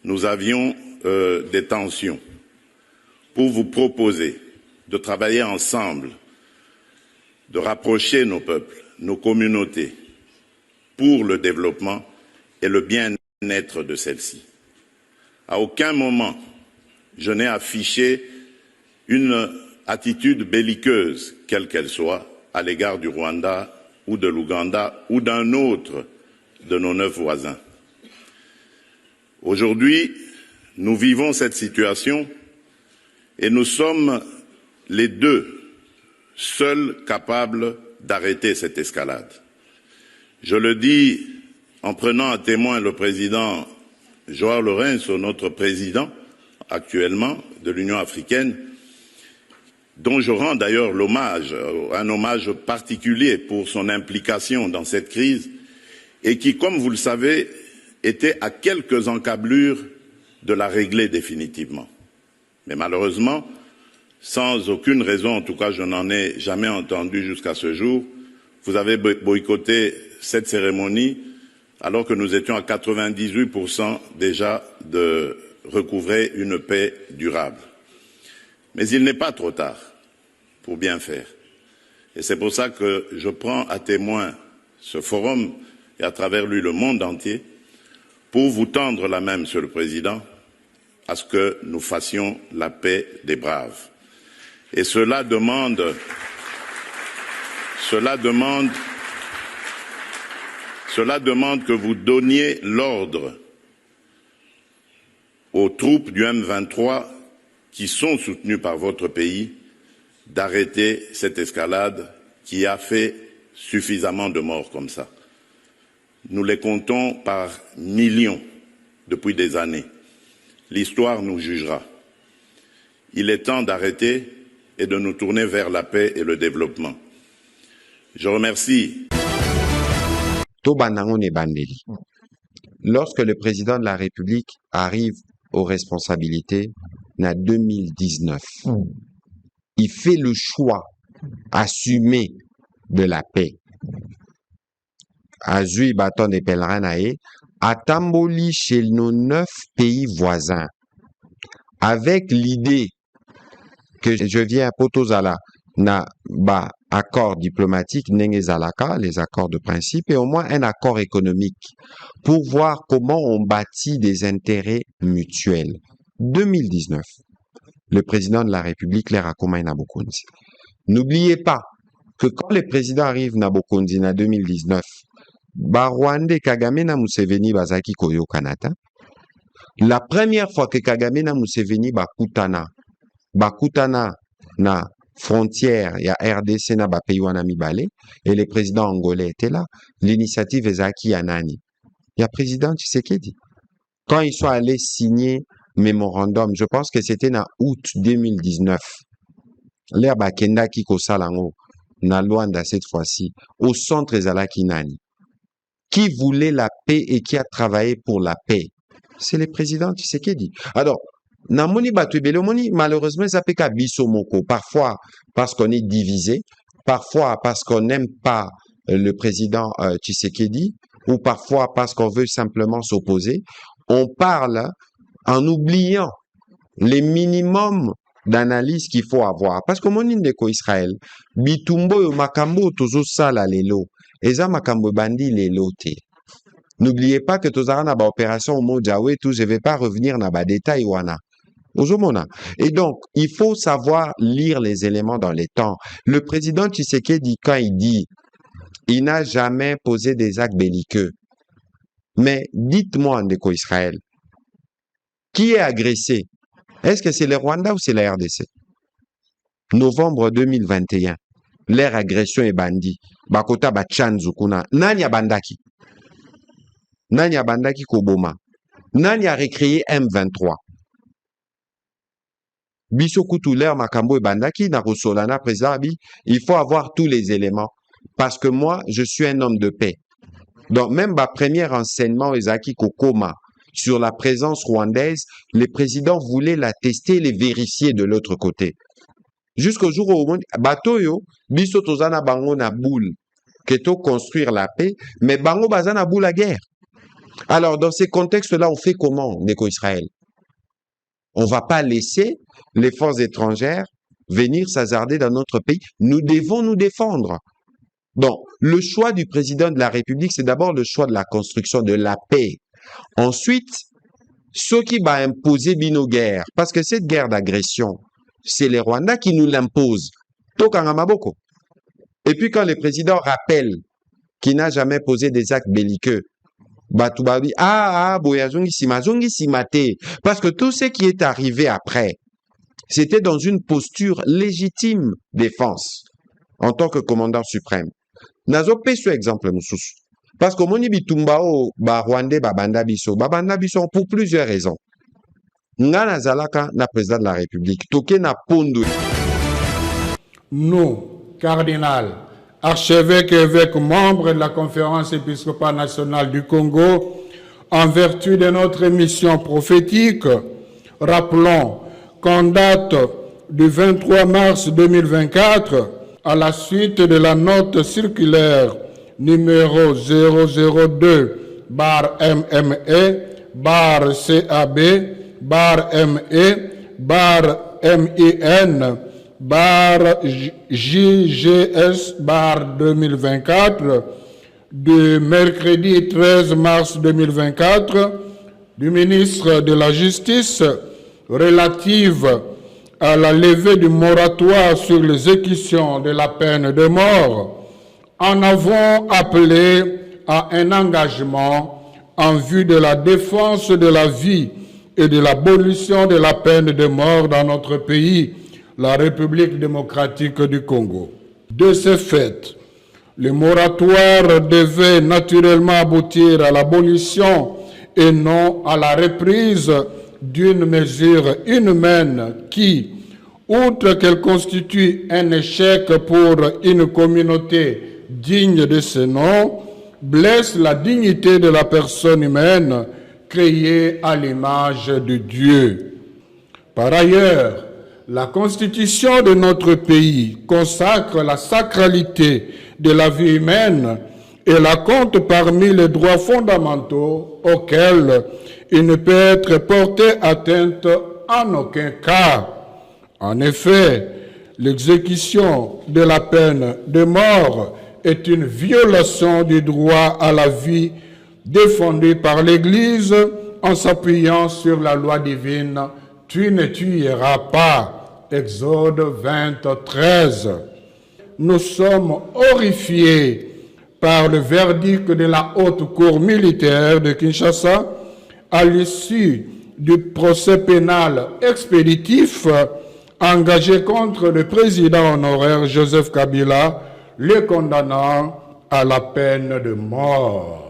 Nous avions des tensions pour vous proposer de travailler ensemble, de rapprocher nos peuples, nos communautés, pour le développement et le bien-être de celles-ci. À aucun moment, je n'ai affiché une attitude belliqueuse, quelle qu'elle soit, à l'égard du Rwanda ou de l'Ouganda ou d'un autre de nos 9 voisins. Aujourd'hui, nous vivons cette situation et nous sommes les deux seuls capables d'arrêter cette escalade. Je le dis en prenant à témoin le président João Lourenço, notre président actuellement de l'Union africaine, dont je rends d'ailleurs l'hommage, un hommage particulier pour son implication dans cette crise et qui, comme vous le savez, était à quelques encablures de la régler définitivement. Mais malheureusement, sans aucune raison, en tout cas je n'en ai jamais entendu jusqu'à ce jour, vous avez boycotté cette cérémonie alors que nous étions à 98% déjà de recouvrer une paix durable. Mais il n'est pas trop tard pour bien faire. Et c'est pour ça que je prends à témoin ce forum et à travers lui le monde entier pour vous tendre la main, Monsieur le Président, à ce que nous fassions la paix des braves. Et cela demande que vous donniez l'ordre aux troupes du M23 qui sont soutenues par votre pays d'arrêter cette escalade qui a fait suffisamment de morts comme ça. Nous les comptons par millions depuis des années. L'histoire nous jugera. Il est temps d'arrêter et de nous tourner vers la paix et le développement. Je remercie. Lorsque le président de la République arrive aux responsabilités en 2019, il fait le choix assumé de la paix. Azui bâton de pèlerins à Tamboli chez nos 9 pays voisins, avec l'idée que je viens à Potozala na ba accord diplomatique Nengezalaka, les accords de principe, et au moins un accord économique pour voir comment on bâtit des intérêts mutuels. 2019, le président de la République, Lair Akoma Nabokonzi. N'oubliez pas que quand le président arrive Nabokonzi en 2019, Rwanda Kagame na Museveni bazaki koyo kanata. La première fois que Kagame na Museveni bakutana na frontière ya RDC na bapeyi wana mibale et le président angolais était là, l'initiative ezaki ya nani? Ya président Tshisekedi. Quand ils sont allés signer mémorandum, je pense que c'était en août 2019. L'air bakenda ki kosalango na Luanda cette fois-ci au centre ezalaki nani? Qui voulait la paix et qui a travaillé pour la paix? C'est le président Tshisekedi. Alors, Namoni Batouebelomoni, malheureusement, ça peut qu'à Bissomoko. Parfois parce qu'on est divisé, parfois parce qu'on n'aime pas le président Tshisekedi, ou parfois parce qu'on veut simplement s'opposer. On parle en oubliant les minimums d'analyse qu'il faut avoir. Parce que mon indeko Israël, Bitumbo yo makambo tozo sala lelo. Eza makambo bandi lelo te. N'oubliez pas que tozara na ba opération au Mojawe, tout, je vais pas revenir na ba détail wana. Et donc, il faut savoir lire les éléments dans les temps. Le président Tshisekedi, quand il dit, il n'a jamais posé des actes belliqueux. Mais dites-moi, Ndeko Israël, qui est agressé? Est-ce que c'est le Rwanda ou c'est la RDC? Novembre 2021, l'ère agression est bandit. Bakota Bachanzu kuna. Nani a bandaki? Nani a bandaki Koboma? Nani a recréé M23? Bisokutu l'ère Makambo et bandaki na Rosolana Prezabi. Il faut avoir tous les éléments. Parce que moi, je suis un homme de paix. Donc, même ma premier enseignement, Ezaki Kokoma, sur la présence rwandaise, les présidents voulaient la tester et les vérifier de l'autre côté. Jusqu'au jour où bateau yo, biso tozana bango na boule, que to construire la paix, mais bango bazana boule la guerre. Alors, dans ces contextes-là, on fait comment, Neko Israël? On ne va pas laisser les forces étrangères venir s'hasarder dans notre pays. Nous devons nous défendre. Donc, le choix du président de la République, c'est d'abord le choix de la construction de la paix. Ensuite, ce qui va imposer Bino guerre, parce que cette guerre d'agression, c'est les Rwandais qui nous l'imposent. Tokangamaboko. Et puis quand le président rappelle qu'il n'a jamais posé des actes belliqueux, Batoubabi, boyazongi simate. Parce que tout ce qui est arrivé après, c'était dans une posture légitime défense en tant que commandant suprême. Nazo peso exemple mususu. Parce que moni bitumbao ba Rwandais babanda biso pour plusieurs raisons. Nga nazalaka na président de la République, toke na pondo. Nous, cardinal, archevêque et évêque membre de la conférence épiscopale nationale du Congo, en vertu de notre mission prophétique, rappelons qu'en date du 23 mars 2024, à la suite de la note circulaire numéro 002-ME/ME/JGS/2024 du mercredi 13 mars 2024 du ministre de la Justice relative à la levée du moratoire sur l'exécution de la peine de mort, en avons appelé à un engagement en vue de la défense de la vie et de l'abolition de la peine de mort dans notre pays, la République démocratique du Congo. De ce fait, le moratoire devait naturellement aboutir à l'abolition et non à la reprise d'une mesure inhumaine qui, outre qu'elle constitue un échec pour une communauté digne de ce nom, blesse la dignité de la personne humaine créée à l'image de Dieu. Par ailleurs, la Constitution de notre pays consacre la sacralité de la vie humaine et la compte parmi les droits fondamentaux auxquels il ne peut être porté atteinte en aucun cas. En effet, l'exécution de la peine de mort est une violation du droit à la vie défendu par l'Église en s'appuyant sur la loi divine « Tu ne tueras pas » Exode 20:13. Nous sommes horrifiés par le verdict de la Haute Cour militaire de Kinshasa à l'issue du procès pénal expéditif engagé contre le président honoraire Joseph Kabila, le condamnant à la peine de mort.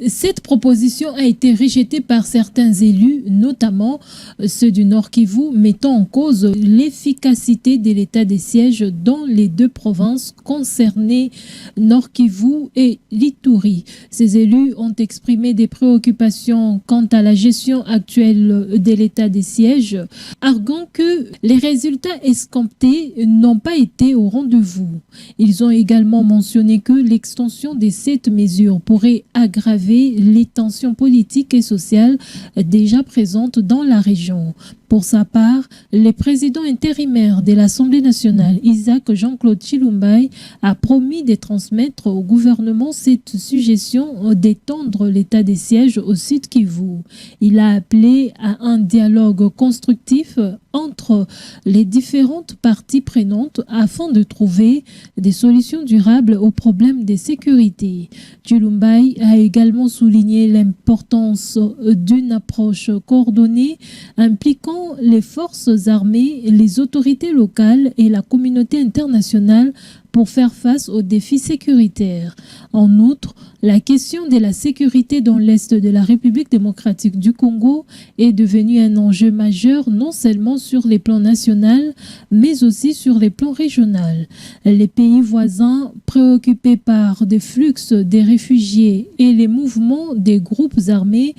Cette proposition a été rejetée par certains élus, notamment ceux du Nord Kivu, mettant en cause l'efficacité de l'état de siège dans les deux provinces concernées, Nord Kivu et l'Ituri. Ces élus ont exprimé des préoccupations quant à la gestion actuelle de l'état de siège, arguant que les résultats escomptés n'ont pas été au rendez-vous. Ils ont également mentionné que l'extension de cette mesure pourrait aggraver les tensions politiques et sociales déjà présentes dans la région. Pour sa part, le président intérimaire de l'Assemblée nationale, Isaac Jean-Claude Chilumbaï, a promis de transmettre au gouvernement cette suggestion d'étendre l'état des sièges au Sud Kivu. Il a appelé à un dialogue constructif entre les différentes parties prenantes afin de trouver des solutions durables aux problèmes de sécurité. Chilumbaï a également souligné l'importance d'une approche coordonnée impliquant les forces armées, les autorités locales et la communauté internationale pour faire face aux défis sécuritaires. En outre, la question de la sécurité dans l'Est de la République démocratique du Congo est devenue un enjeu majeur non seulement sur les plans national, mais aussi sur les plans régionaux. Les pays voisins, préoccupés par des flux des réfugiés et les mouvements des groupes armés,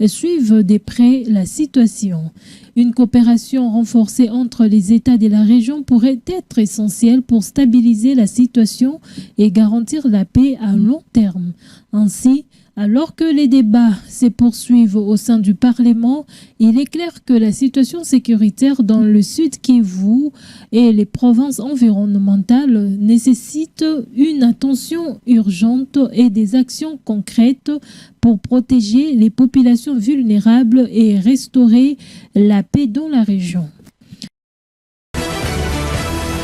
suivent de près la situation. Une coopération renforcée entre les États de la région pourrait être essentielle pour stabiliser la situation et garantir la paix à long terme. Ainsi, alors que les débats se poursuivent au sein du Parlement, il est clair que la situation sécuritaire dans le Sud Kivu et les provinces environnementales nécessite une attention urgente et des actions concrètes pour protéger les populations vulnérables et restaurer la paix dans la région.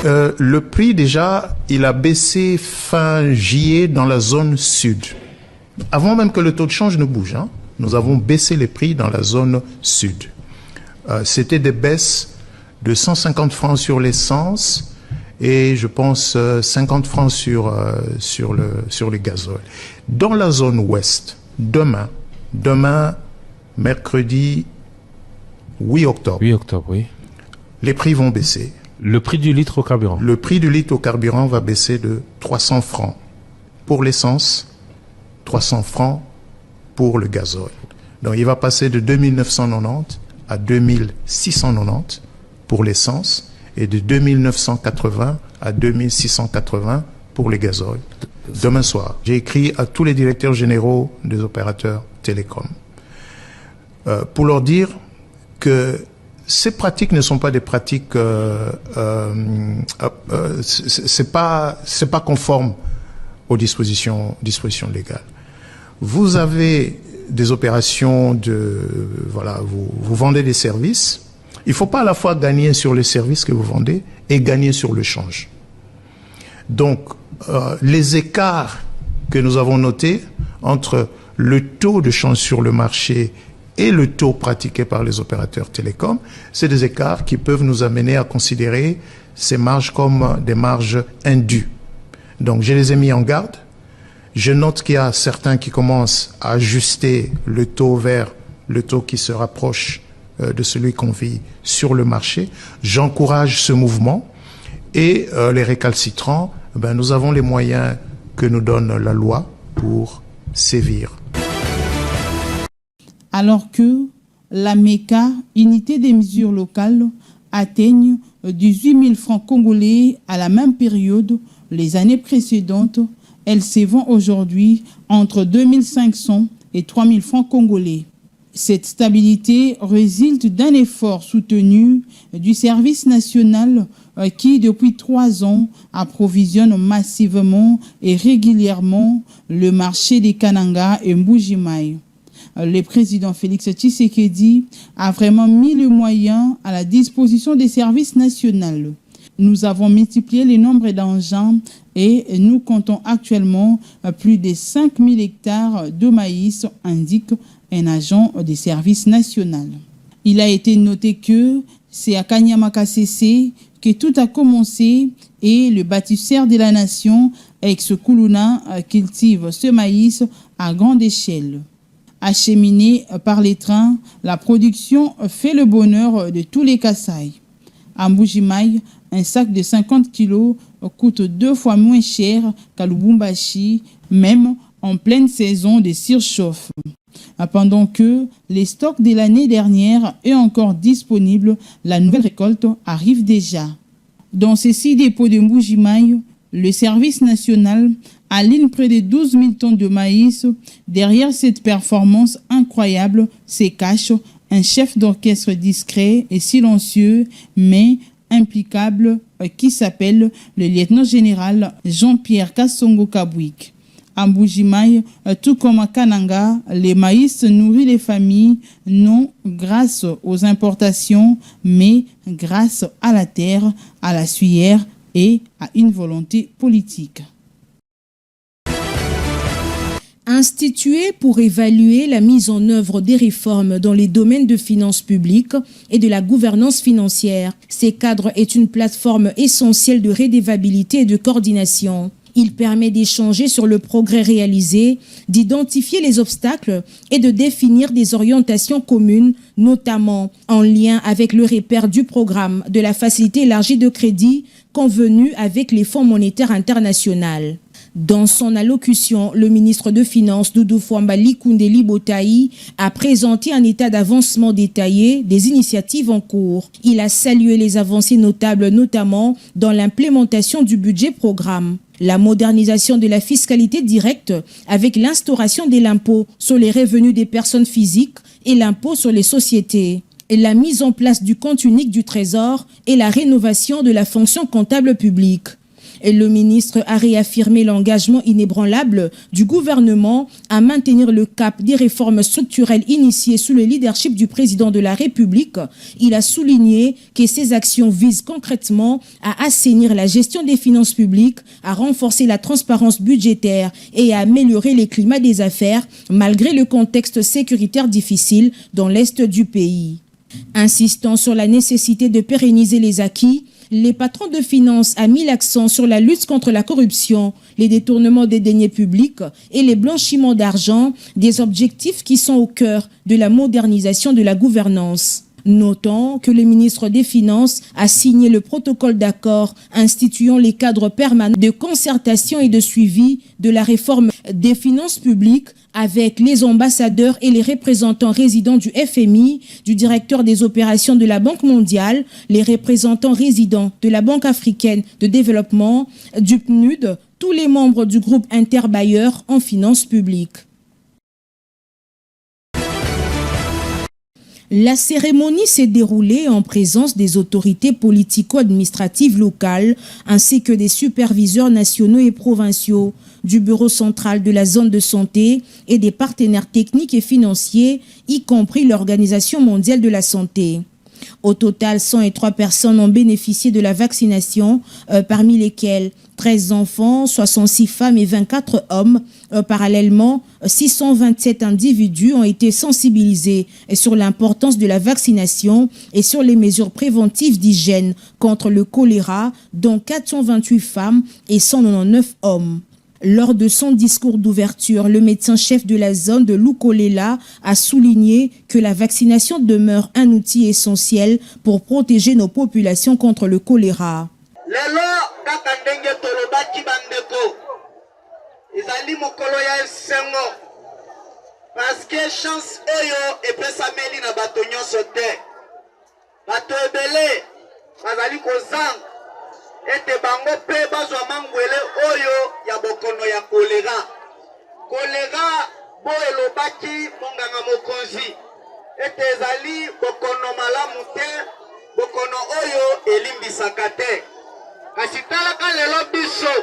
Le prix déjà, il a baissé fin juillet dans la zone sud. Avant même que le taux de change ne bouge, nous avons baissé les prix dans la zone sud. C'était des baisses de 150 francs sur l'essence et je pense 50 francs sur le gazole. Dans la zone ouest, demain, mercredi 8 octobre. 8 octobre, oui. Les prix vont baisser. Le prix du litre au carburant. Le prix du litre au carburant va baisser de 300 francs pour l'essence, 300 francs pour le gazole. Donc il va passer de 2990 à 2690 pour l'essence et de 2980 à 2680 pour le gazole. Demain soir, j'ai écrit à tous les directeurs généraux des opérateurs télécoms pour leur dire que ces pratiques ne sont pas des pratiques, c'est pas conforme aux dispositions légales. Vous avez des opérations vous vendez des services. Il faut pas à la fois gagner sur les services que vous vendez et gagner sur le change. Donc, les écarts que nous avons notés entre le taux de change sur le marché et le taux pratiqué par les opérateurs télécoms, c'est des écarts qui peuvent nous amener à considérer ces marges comme des marges indues. Donc, je les ai mis en garde. Je note qu'il y a certains qui commencent à ajuster le taux vers le taux qui se rapproche de celui qu'on vit sur le marché. J'encourage ce mouvement et les récalcitrants, nous avons les moyens que nous donne la loi pour sévir. Alors que la MECA, unité des mesures locales, atteigne 18 000 francs congolais à la même période les années précédentes, elle s'évend aujourd'hui entre 2 500 et 3 000 francs congolais. Cette stabilité résulte d'un effort soutenu du service national qui, depuis 3 ans, approvisionne massivement et régulièrement le marché des Kananga et Mbuji-Mayi. Le président Félix Tshisekedi a vraiment mis les moyens à la disposition des services nationaux. Nous avons multiplié le nombre d'engins et nous comptons actuellement plus de 5 000 hectares de maïs, indique un agent des services nationaux. Il a été noté que c'est à Kanyama-Kasese que tout a commencé et le bâtisseur de la nation, ex-Kuluna, cultive ce maïs à grande échelle. Acheminée par les trains, la production fait le bonheur de tous les Kasaï. À Mbuji-Mayi, un sac de 50 kilos coûte 2 fois moins cher qu'à Lubumbashi, même en pleine saison de surchauffe. Pendant que les stocks de l'année dernière est encore disponibles, la nouvelle récolte arrive déjà. Dans ces 6 dépôts de Mbuji-Mayi, le service national aligne près de 12 000 tonnes de maïs. Derrière cette performance incroyable se cache un chef d'orchestre discret et silencieux, mais impeccable, qui s'appelle le lieutenant-général Jean-Pierre Kassongo Kabwik. À Mbuji-Mayi, tout comme à Kananga, les maïs nourrit les familles, non grâce aux importations, mais grâce à la terre, à la suyeère et à une volonté politique. Institué pour évaluer la mise en œuvre des réformes dans les domaines de finances publiques et de la gouvernance financière, ces cadres est une plateforme essentielle de redevabilité et de coordination. Il permet d'échanger sur le progrès réalisé, d'identifier les obstacles et de définir des orientations communes, notamment en lien avec le repère du programme de la facilité élargie de crédit convenu avec les fonds monétaires internationaux. Dans son allocution, le ministre de Finances, Doudou Fouambali Koundeli Botaï, a présenté un état d'avancement détaillé des initiatives en cours. Il a salué les avancées notables, notamment dans l'implémentation du budget programme. La modernisation de la fiscalité directe avec l'instauration de l'impôt sur les revenus des personnes physiques et l'impôt sur les sociétés. Et la mise en place du compte unique du Trésor et la rénovation de la fonction comptable publique. Et le ministre a réaffirmé l'engagement inébranlable du gouvernement à maintenir le cap des réformes structurelles initiées sous le leadership du président de la République. Il a souligné que ces actions visent concrètement à assainir la gestion des finances publiques, à renforcer la transparence budgétaire et à améliorer les climats des affaires malgré le contexte sécuritaire difficile dans l'est du pays. Insistant sur la nécessité de pérenniser les acquis, les patrons de finances ont mis l'accent sur la lutte contre la corruption, les détournements des deniers publics et les blanchiments d'argent, des objectifs qui sont au cœur de la modernisation de la gouvernance. Notons que le ministre des Finances a signé le protocole d'accord instituant les cadres permanents de concertation et de suivi de la réforme des finances publiques avec les ambassadeurs et les représentants résidents du FMI, du directeur des opérations de la Banque mondiale, les représentants résidents de la Banque africaine de développement, du PNUD, tous les membres du groupe interbailleurs en finances publiques. La cérémonie s'est déroulée en présence des autorités politico-administratives locales ainsi que des superviseurs nationaux et provinciaux, du bureau central de la zone de santé et des partenaires techniques et financiers, y compris l'Organisation mondiale de la santé. Au total, 103 personnes ont bénéficié de la vaccination, parmi lesquelles 13 enfants, 66 femmes et 24 hommes. Parallèlement, 627 individus ont été sensibilisés sur l'importance de la vaccination et sur les mesures préventives d'hygiène contre le choléra, dont 428 femmes et 199 hommes. Lors de son discours d'ouverture, le médecin-chef de la zone de Lukolela a souligné que la vaccination demeure un outil essentiel pour protéger nos populations contre le choléra. Parce que chance oyo epesameli na bato nyonso te. Bato ebele bazali kozanga ete bango pe bazwa mangwele oyo ya bokono ya kolera. Kolera bo elobaki monganga mokonzi ete ezali bokono malamu te, bokono oyo elimbisaka te. Kasi talaka lelo biso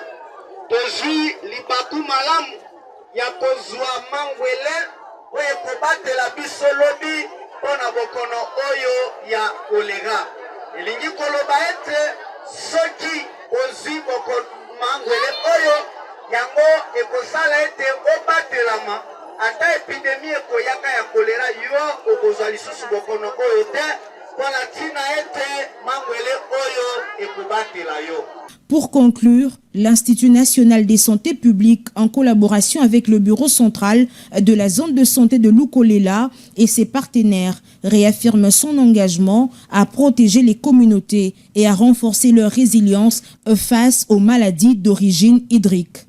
tozwi libaku malamu ya kozwa mangwele oyo kobatela biso lobi mpona bokono oyo ya kolera. Elingi koloba ete soki ozwi mangwele oyo yango ekosala ete obatelama ata epidemi ekoyaka ya kolera yo okozwa lisusu bokono oyo te mpona ntina ete mangwele oyo ekobatela yo. Pour conclure, l'Institut national des santé publiques, en collaboration avec le bureau central de la zone de santé de Lukolela et ses partenaires, réaffirme son engagement à protéger les communautés et à renforcer leur résilience face aux maladies d'origine hydrique.